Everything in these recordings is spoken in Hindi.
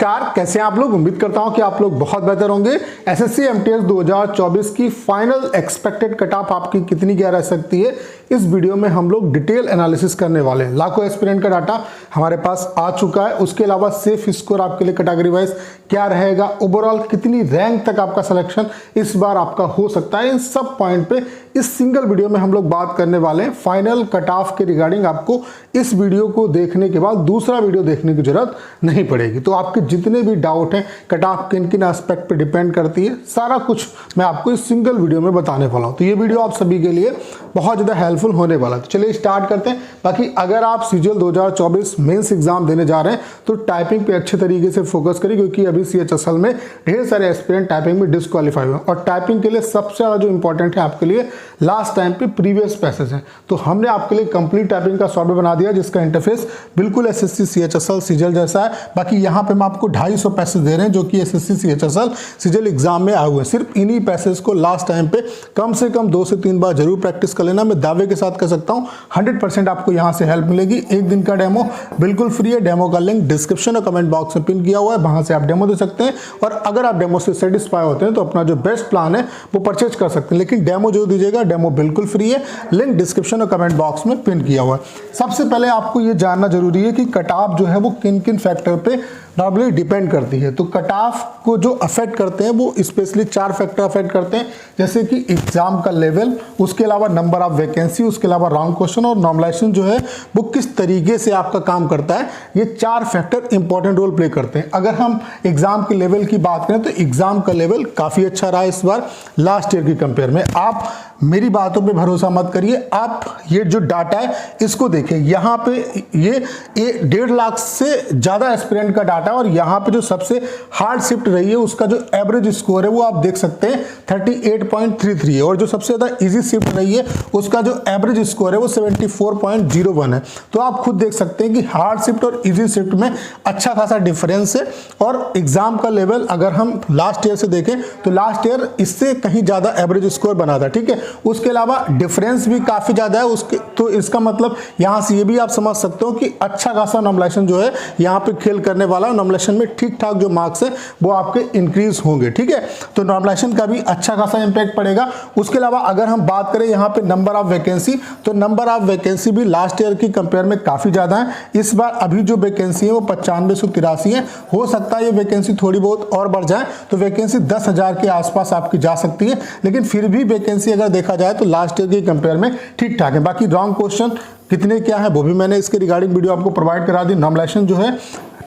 नमस्कार, कैसे हैं आप लोग। उम्मीद करता हूं कि आप लोग बहुत बेहतर होंगे। एसएससी एमटीएस 2024 की फाइनल एक्सपेक्टेड कट ऑफ आपकी कितनी क्या रह सकती है, इस वीडियो में हम लोग डिटेल एनालिसिस करने वाले हैं। लाखों एस्पिरेंट का डाटा हमारे पास आ चुका है। उसके अलावा सेफ स्कोर आपके लिए कैटेगरी वाइज क्या रहेगा, ओवरऑल कितनी रैंक तक आपका सिलेक्शन इस बार आपका हो सकता है, इन सब पॉइंट पे इस सिंगल वीडियो में हम लोग बात करने वाले हैं। फाइनल कट ऑफ के रिगार्डिंग आपको इस वीडियो को देखने के बाद दूसरा वीडियो देखने की जरूरत नहीं पड़ेगी। तो आपके जितने भी डाउट हैं, कट ऑफ किन किन एस्पेक्ट पे डिपेंड करती है, सारा कुछ मैं आपको इस सिंगल वीडियो में बताने वाला हूं। तो ये वीडियो आप सभी के लिए बहुत ज़्यादा हेल्पफुल होने वाला है। तो चलिए स्टार्ट करते हैं। बाकी अगर आप सीजीएल 2024 मेंस एग्जाम देने जा रहे हैं तो टाइपिंग पे अच्छे तरीके से फोकस करिए, क्योंकि अभी सीएचएसएल में ढेर सारे एस्पिरेंट टाइपिंग में डिस्क्वालीफाई हुए। और टाइपिंग के लिए सबसे ज़्यादा जो इंपॉर्टेंट है आपके लिए लास्ट टाइम पे प्रीवियस पैसेज है। तो हमने आपके लिए कंप्लीट टाइपिंग का सॉफ्टवेयर बना दिया, जिसका इंटरफेस बिल्कुल एसएससी सीएचएसएल सीजीएल जैसा है। बाकी यहाँ पे हम आपको 250 पैसेज दे रहे हैं, जो कि एसएससी सीएचएसएल सीजीएल एग्जाम में आए हुए हैं। सिर्फ इन्हीं पैसेज को लास्ट टाइम पे कम से कम 2 से 3 बार जरूर प्रैक्टिस कर लेना। मैं दावे के साथ कह सकता हूँ 100% आपको यहाँ से हेल्प मिलेगी। एक दिन का डेमो बिल्कुल फ्री है। डेमो का लिंक डिस्क्रिप्शन और कमेंट बॉक्स में पिन किया हुआ है, वहां से आप डेमो दे सकते हैं। और अगर आप डेमो से सेटिस्फाई होते हैं तो अपना जो बेस्ट प्लान है वो परचेज कर सकते हैं। लेकिन डेमो जो दीजिएगा, डेमो बिल्कुल फ्री है। लिंक डिस्क्रिप्शन और कमेंट बॉक्स में पिन किया हुआ है। सबसे पहले आपको ये जानना जरूरी है कि कट ऑफ जो है वो किन किन फैक्टर पे नॉर्मली डिपेंड करती है। तो कट ऑफ को जो अफेक्ट करते हैं वो स्पेशली 4 फैक्टर अफेक्ट करते हैं, जैसे कि एग्जाम का लेवल, उसके अलावा नंबर ऑफ वैकेंसी, उसके अलावा रॉन्ग क्वेश्चन और नॉर्मलाइजेशन जो है वो किस तरीके से आपका काम करता है। ये 4 फैक्टर इंपॉर्टेंट रोल प्ले करते हैं। अगर हम एग्जाम के लेवल की बात करें तो एग्जाम का लेवल काफी अच्छा रहा इस बार लास्ट ईयर की कंपेयर में। आप मेरी बातों पे भरोसा मत करिए, आप ये जो डाटा है इसको देखिए। यहाँ पे ये 1.5 लाख से ज्यादा एस्पिरेंट का डाटा, और यहाँ पे जो सबसे हार्ड शिफ्ट रही है उसका जो एवरेज स्कोर है वो आप देख सकते हैं 38.33 है। और जो सबसे ज्यादा इजी शिफ्ट रही है उसका जो एवरेज स्कोर है वो 74.01 है। तो आप खुद देख सकते हैं कि हार्ड शिफ्ट और इजी शिफ्ट में अच्छा खासा डिफरेंस है। और एग्जाम का लेवल अगर हम लास्ट ईयर से देखें तो लास्ट ईयर इससे कहीं ज्यादा एवरेज स्कोर बना था, ठीक है। उसके अलावा डिफरेंस भी काफी ज्यादा है उसके, तो इसका मतलब यहां से ये भी आप समझ सकते हो कि अच्छा खासा नॉर्मलाइजेशन जो है यहाँ पे खेल करने वाला। नॉर्मलाइजेशन में ठीक ठाक जो मार्क्स है वो आपके इंक्रीज होंगे, ठीक है। तो नॉर्मलाइजेशन का भी अच्छा खासा इंपैक्ट पड़ेगा। उसके अलावा अगर हम बात करें यहाँ पे नंबर ऑफ वैकेंसी, तो नंबर ऑफ वैकेंसी भी लास्ट ईयर की कंपेयर में काफी ज्यादा है। इस बार अभी जो वैकेंसी है वो 9583 है। हो सकता है ये वैकेंसी थोड़ी बहुत और बढ़ जाए, तो वैकेंसी 10,000 के आसपास आपकी जा सकती है। लेकिन फिर भी वैकेंसी अगर देखा जाए तो लास्ट ईयर की कंपेयर में ठीक ठाक है। बाकी रॉन्ग क्वेश्चन कितने क्या है वो भी मैंने इसके रिगार्डिंग वीडियो आपको प्रोवाइड करा दी। नॉर्मलाइजेशन जो है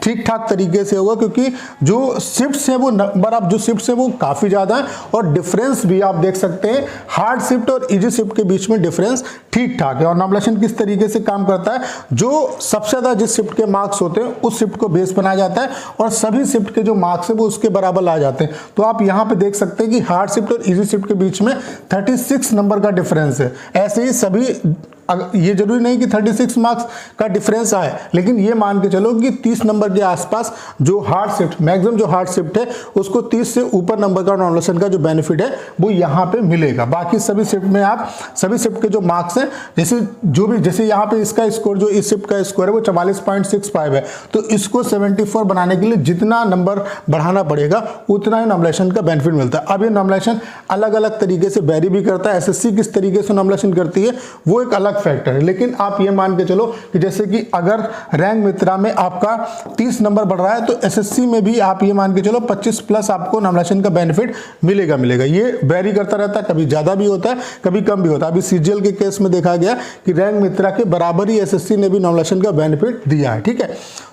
ठीक ठाक तरीके से होगा, क्योंकि जो शिफ्ट्स है वो नंबर ऑफ जो शिफ्ट्स है वो काफी ज्यादा है। और डिफरेंस भी आप देख सकते हैं, हार्ड शिफ्ट और इजी शिफ्ट के बीच में डिफरेंस ठीक ठाक है। और नॉर्मलाइजेशन किस तरीके से काम करता है, जो सबसे ज्यादा जिस शिफ्ट के मार्क्स होते हैं उस शिफ्ट को बेस बनाया जाता है, और सभी शिफ्ट के जो मार्क्स है वो उसके बराबर ला जाते हैं। तो आप यहाँ पे देख सकते हैं कि हार्ड शिफ्ट और इजी शिफ्ट के बीच में 36 नंबर का डिफरेंस है। ऐसे ही सभी, ये जरूरी नहीं कि 36 मार्क्स का डिफरेंस आए, लेकिन ये मान के चलो कि 30 नंबर के आसपास जो हार्ड शिफ्ट, मैक्सिमम जो हार्ड शिफ्ट है उसको 30 से ऊपर नंबर का नॉर्मलाइजेशन का जो बेनिफिट है वो यहाँ पे मिलेगा। बाकी सभी शिफ्ट में आप सभी शिफ्ट के जो मार्क्स हैं, जैसे यहाँ पे इसका स्कोर, जो इस शिफ्ट का स्कोर है वो 44.65 है, तो इसको 74 बनाने के लिए जितना नंबर बढ़ाना पड़ेगा उतना ही नॉर्मलाइजेशन का बेनिफिट मिलता है। अब ये नॉर्मलाइजेशन अलग अलग तरीके से वेरी भी करता है। एसएससी किस तरीके से नॉर्मलाइजेशन करती है वो एक अलग फैक्टर है। लेकिन आप ये मान के चलो कि जैसे कि अगर रैंक मित्रा में आपका 30 नंबर बढ़ रहा है तो एसएससी में भी आप ये मान के चलो 25 प्लस आपको नॉर्मलाइजेशन का बेनिफिट मिलेगा। ये वेरी करता रहता है, कभी ज्यादा भी होता है कभी कम भी होता है। अभी सीजीएल के केस में देखा गया कि रैंक मित्रा के बराबर ही एसएससी ने भी नॉर्मलाइजेशन का बेनिफिट दिया है, ठीक है।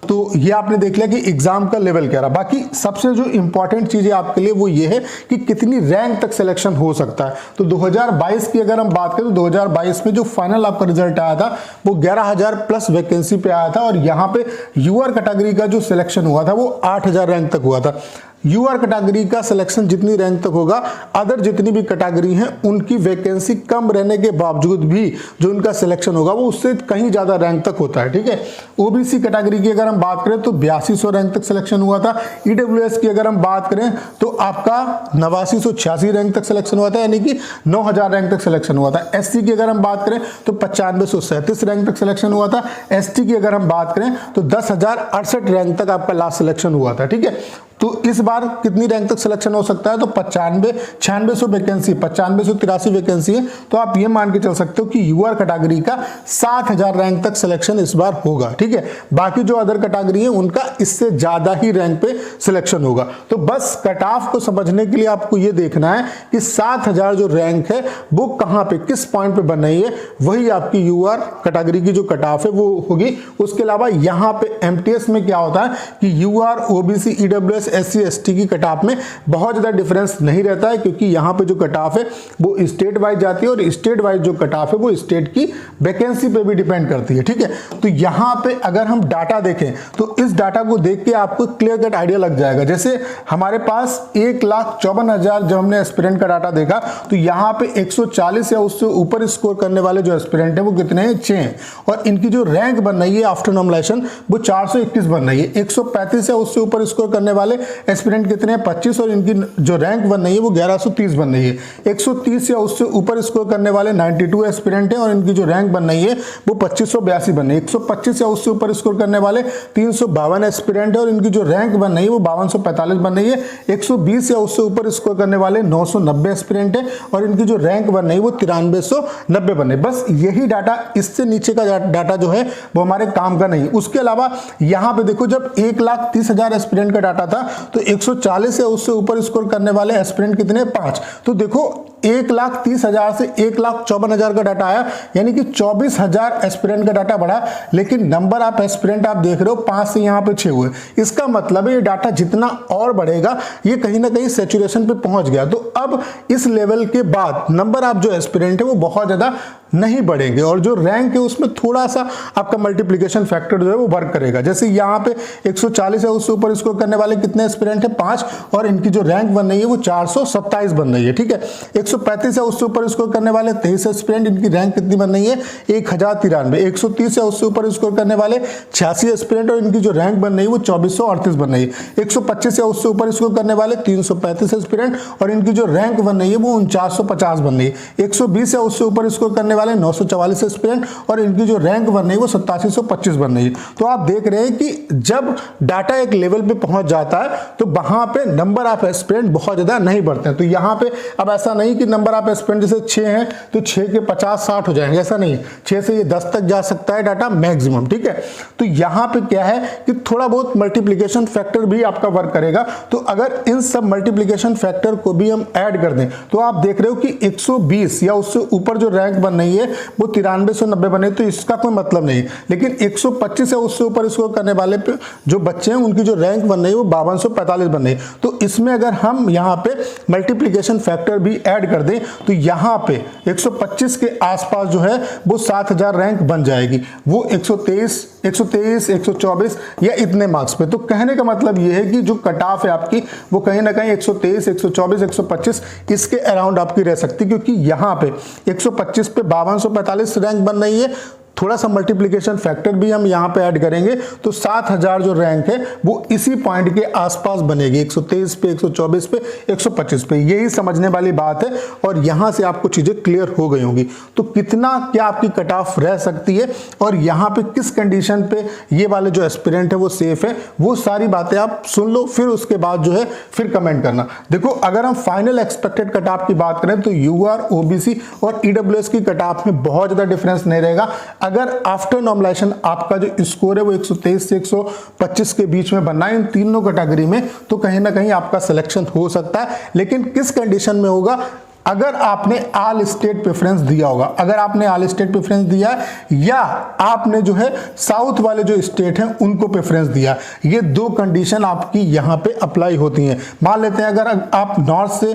तो ये आपने देख लिया कि एग्जाम का लेवल क्या रहा। बाकी सबसे जो इंपॉर्टेंट चीज है आपके लिए वो ये है कि कितनी रैंक तक सिलेक्शन हो सकता है। तो 2022 की अगर हम बात करें तो 2022 में जो फाइनल आपका रिजल्ट आया था वो 11,000 प्लस वैकेंसी पे आया था। और यहाँ पे यूआर कैटेगरी का जो सिलेक्शन हुआ था वो 8,000 रैंक तक हुआ था। यूआर कैटेगरी का सिलेक्शन जितनी रैंक तक होगा, अदर जितनी भी कैटेगरी हैं उनकी वैकेंसी कम रहने के बावजूद भी जो उनका सिलेक्शन होगा वो उससे कहीं ज्यादा रैंक तक होता है। ठीक है, ओबीसी कैटेगरी की अगर हम बात करें तो 8200 रैंक तक सिलेक्शन हुआ था। ईडब्ल्यूएस की अगर हम बात करें तो आपका 8986 रैंक तक सिलेक्शन हुआ था, यानी कि 9000 रैंक तक सिलेक्शन हुआ था। एससी की अगर हम बात करें तो 9537 रैंक तक सिलेक्शन हुआ था। एसटी की अगर हम बात करें तो 10,068 रैंक तक आपका लास्ट सिलेक्शन हुआ था। ठीक है, तो इस बार कितनी रैंक तक सिलेक्शन हो सकता है, तो 9600 वैकेंसी, 9583 वैकेंसी है, तो आप ये मान के चल सकते हो कि यूआर कैटेगरी का 7000 रैंक तक सिलेक्शन इस बार होगा। ठीक है, बाकी जो अदर कैटेगरी है उनका इससे ज्यादा ही रैंक पे सिलेक्शन होगा। तो बस कट ऑफ को समझने के लिए आपको ये देखना है कि 7000 जो रैंक है वो कहां पे, किस पॉइंट पे बन रही है, वही आपकी यूआर कैटेगरी की जो कट ऑफ है वो होगी। उसके अलावा यहाँ पे एमटीएस में क्या होता है कि UR, OBC, EWS, SC ST की कट ऑफ में बहुत ज्यादा डिफरेंस नहीं रहता है, क्योंकि यहां पे जो कट ऑफ है वो स्टेट वाइज जाती है और स्टेट वाइज जो कट ऑफ है वो स्टेट की वैकेंसी पे भी डिपेंड करती है। ठीक है, तो यहां पे अगर हम डाटा देखें तो इस डाटा को देख के आपको क्लियर कट आइडिया लग जाएगा। जैसे हमारे पास 1,54,000 जब हमने एस्पिरेंट का डाटा देखा तो यहां पे 140 या उससे ऊपर स्कोर करने वाले जो एस्पिरेंट है वो कितने हैं, 6 हैं, और इनकी जो रैंक बन रही है आफ्टर नॉर्मलाइजेशन वो 421 बन रही है। 135 या उससे ऊपर स्कोर करने वाले एस्पिरेंट कितने हैं, 25, और इनकी जो रैंक बन रही है वो 1130 बन रही है। 130 या उससे ऊपर स्कोर करने वाले 92 एस्पिरेंट हैं और इनकी जो रैंक बन रही है वो 2582 बन रही है। 125 या उससे ऊपर स्कोर करने वाले 352 एस्पिरेंट है और इनकी जो रैंक बन रही है वो 5245 बन रही है। 120 या उससे ऊपर स्कोर करने वाले 990 एस्पिरेंट है और इनकी जो रैंक बन रही है वो 9390 बन रही है। बस यही डाटा, इससे नीचे का डाटा जो है वो हमारे काम का नहीं। उसके अलावा यहाँ पे देखो, जब 1,30,000 एस्पिरेंट का डाटा था तो 140 या उससे ऊपर स्कोर करने वाले एस्पिरेंट कितने, 5। तो देखो 1,30,000 से 1,54,000 का डाटा आया, यानी कि 24,000 एस्पिरेंट का डाटा बढ़ा, लेकिन नंबर ऑफ एस्पिरेंट आप देख रहे हो 5 से यहाँ पे 6 हुए। इसका मतलब है ये डाटा जितना और बढ़ेगा ये कहीं ना कहीं सैचुरेशन पे पहुंच गया। तो अब इस लेवल के बाद नंबर ऑफ जो एस्पिरेंट है वो बहुत ज्यादा नहीं बढ़ेंगे और जो रैंक है उसमें थोड़ा सा आपका मल्टीप्लिकेशन फैक्टर जो है वो वर्क करेगा। जैसे यहाँ पे 140 है उससे ऊपर स्कोर करने वाले कितने एस्पिरेंट है, 5, और इनकी जो रैंक बन रही है वो 427 बन रही है। ठीक है, 135 है उससे ऊपर स्कोर करने वाले 23 एस्पिरेंट, इनकी रैंक कितनी बन रही है, 1093। 130 है उससे ऊपर स्कोर करने वाले 86 एस्पिरेंट और इनकी जो रैंक बन रही है वो 2438 बन रही है। 125 है उससे ऊपर स्कोर करने वाले 335 एस्पिरेंट और इनकी जो रैंक बन रही है वो 4950 बन रही है। 120 है उससे ऊपर स्कोर करने वाले 944 एस्पिरेंट और इनकी जो रैंक बन रही है वो 8725 बन रही है। तो आप देख रहे हैं कि जब डाटा एक लेवल पे पहुंच जाता है तो वहां पे नंबर ऑफ एस्पिरेंट बहुत ज्यादा नहीं बढ़ते हैं। तो यहां पे अब ऐसा नहीं कि नंबर ऑफ एस्पिरेंट जैसे 6 हैं तो 6 के 50-60 हो जाएंगे, ऐसा नहीं। 6 से ये 10 तक जा सकता है डाटा मैक्सिमम। ठीक है, तो यहां पे क्या है कि थोड़ा बहुत मल्टीप्लिकेशन फैक्टर भी आपका वर्क करेगा। तो अगर इन सब मल्टीप्लिकेशन फैक्टर को भी हम ऐड कर दें तो आप देख रहे हो कि 120 या उससे ऊपर जो रैंक बन रही है वो 9390 बने, तो इसका कोई मतलब नहीं। लेकिन 125 या उससे ऊपर स्कोर करने वाले पे जो बच्चे हैं उनकी जो रैंक बन रही है वो 5245 बन रही है। तो इसमें अगर हम यहाँ पे मल्टीप्लिकेशन फैक्टर भी ऐड कर दें तो यहाँ पे 125 के आसपास जो है वो 7000 रैंक बन जाएगी, वो 123, 124 या इतने मार्क्स पे। तो कहने का मतलब ये है कि जो कट ऑफ है आपकी वो कहीं ना कहीं 123, 124, 125 इसके अराउंड आपकी रह सकती है, क्योंकि यहाँ पे 125 पे 5245 रैंक बन रही है। थोड़ा सा मल्टीप्लिकेशन फैक्टर भी हम यहाँ पे ऐड करेंगे तो 7000 जो रैंक है वो इसी पॉइंट के आसपास बनेगी, 123 पे, 124 पे, 125 पे। यही समझने वाली बात है और यहाँ से आपको चीजें क्लियर हो गई होंगी। तो कितना क्या आपकी कट ऑफ रह सकती है और यहाँ पे किस कंडीशन पे ये वाले जो एस्पिरेंट है वो सेफ है, वो सारी बातें आप सुन लो, फिर उसके बाद जो है फिर कमेंट करना। देखो, अगर हम फाइनल एक्सपेक्टेड कट ऑफ की बात करें तो यूआर, ओबीसी और ईडब्ल्यूएस की कट ऑफ में बहुत ज्यादा डिफरेंस नहीं रहेगा। अगर आफ्टर नॉर्मलाइजेशन आपका जो स्कोर है वो 123 से 125 के बीच में बनना है इन तीनों कैटेगरी में, तो कहीं ना कहीं आपका सिलेक्शन हो सकता है। लेकिन किस कंडीशन में होगा, अगर आपने ऑल स्टेट प्रेफरेंस दिया होगा, अगर आपने ऑल स्टेट प्रेफरेंस दिया है या आपने जो है साउथ वाले जो स्टेट हैं उनको प्रेफरेंस दिया, ये दो कंडीशन आपकी यहां पे अप्लाई होती हैं। मान लेते हैं अगर आप नॉर्थ से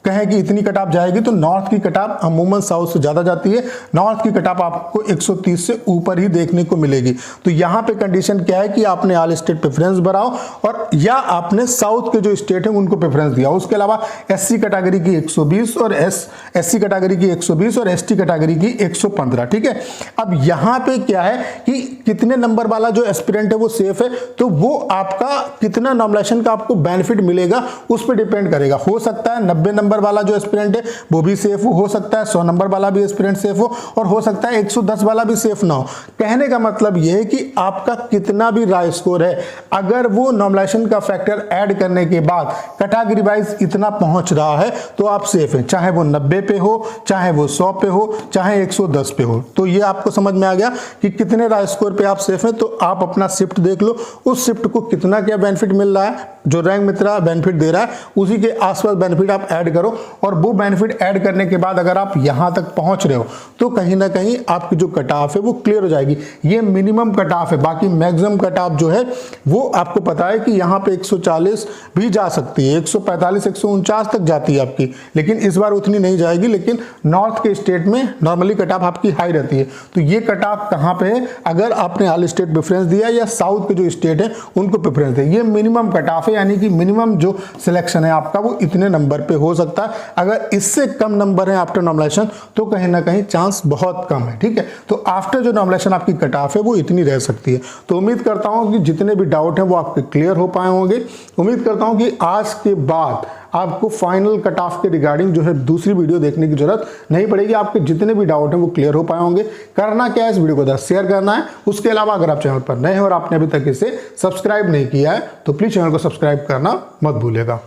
कहें कि इतनी कट ऑफ जाएगी, तो नॉर्थ की कट ऑफ अमूमन साउथ से ज़्यादा जाती है। नॉर्थ की कट ऑफ आपको 130 से ऊपर ही देखने को मिलेगी। तो यहाँ पे कंडीशन क्या है कि आपने ऑल स्टेट प्रेफरेंस भराओ और या आपने साउथ के जो स्टेट हैं उनको प्रेफरेंस दिया। उसके अलावा एससी कैटेगरी की 120 और एससी कैटेगरी की 120 और एसटी कैटेगरी की 115। ठीक है, अब यहाँ पे क्या है कि कितने नंबर वाला जो एस्पिरेंट है वो सेफ है, तो वो आपका कितना नॉमिनेशन का आपको बेनिफिट मिलेगा उस पर डिपेंड करेगा। हो सकता है 90 नंबर वाला जो एस्पिरेंट है वो भी सेफ हो सकता है 100 नंबर वाला भी एस्पिरेंट सेफ हो, और हो सकता है 110 वाला भी सेफ ना हो। कहने का मतलब यह है कि आपका कितना भी राय स्कोर है, अगर वो नॉमिनेशन का फैक्टर ऐड करने के बाद कैटेगरी वाइज इतना पहुंच रहा है तो आप सेफ हैं, चाहे वो 90 पे हो, चाहे वो 100 पे हो, चाहे 110 पे हो। तो ये आपको समझ में आ गया कि कितने राय स्कोर पे आप सेफ हैं। तो आप अपना शिफ्ट देख लो, उस शिफ्ट को कितना क्या बेनिफिट मिल रहा है, जो रैंक मित्रा बेनिफिट दे रहा है उसी के आसपास बेनिफिट आप ऐड करो, और वो बेनिफिट ऐड करने के बाद अगर आप यहां तक पहुंच रहे हो तो कहीं ना कहीं आपकी जो कट ऑफ है वो क्लियर हो जाएगी। ये मिनिमम कट ऑफ है, बाकी मैक्सिमम कट ऑफ जो है वो आपको पता है कि यहाँ पे 140 भी जा सकती है, 145 149 तक जाती है आपकी, लेकिन इस बार उतनी नहीं जाएगी। लेकिन नॉर्थ के स्टेट में नॉर्मली कट ऑफ आपकी हाई रहती है। तो ये कट ऑफ कहाँ पे है, अगर आपने ऑल स्टेट प्रेफरेंस दिया या साउथ के जो स्टेट है उनको प्रेफरेंस दिया, ये मिनिमम कट ऑफ है, यानी कि मिनिमम जो सिलेक्शन है आपका वो इतने नंबर पे हो सकता है। अगर इससे कम नंबर है आफ्टर नॉमिनेशन तो कहीं ना कहीं चांस बहुत कम है। ठीक है, तो आफ्टर जो नॉमिनेशन आपकी कट ऑफ है वो इतनी रह सकती है। तो उम्मीद करता हूं कि जितने भी डाउट हैं वो आपके क्लियर हो पाए होंगे। उम्मीद करता हूं कि आज के बाद आपको फाइनल कट ऑफ के रिगार्डिंग जो है दूसरी वीडियो देखने की जरूरत नहीं पड़ेगी। आपके जितने भी डाउट हैं वो क्लियर हो पाए होंगे। करना क्या है, इस वीडियो को शेयर करना है। उसके अलावा अगर आप चैनल पर नए हैं और आपने अभी तक इसे सब्सक्राइब नहीं किया है तो प्लीज चैनल को सब्सक्राइब करना मत भूलिएगा।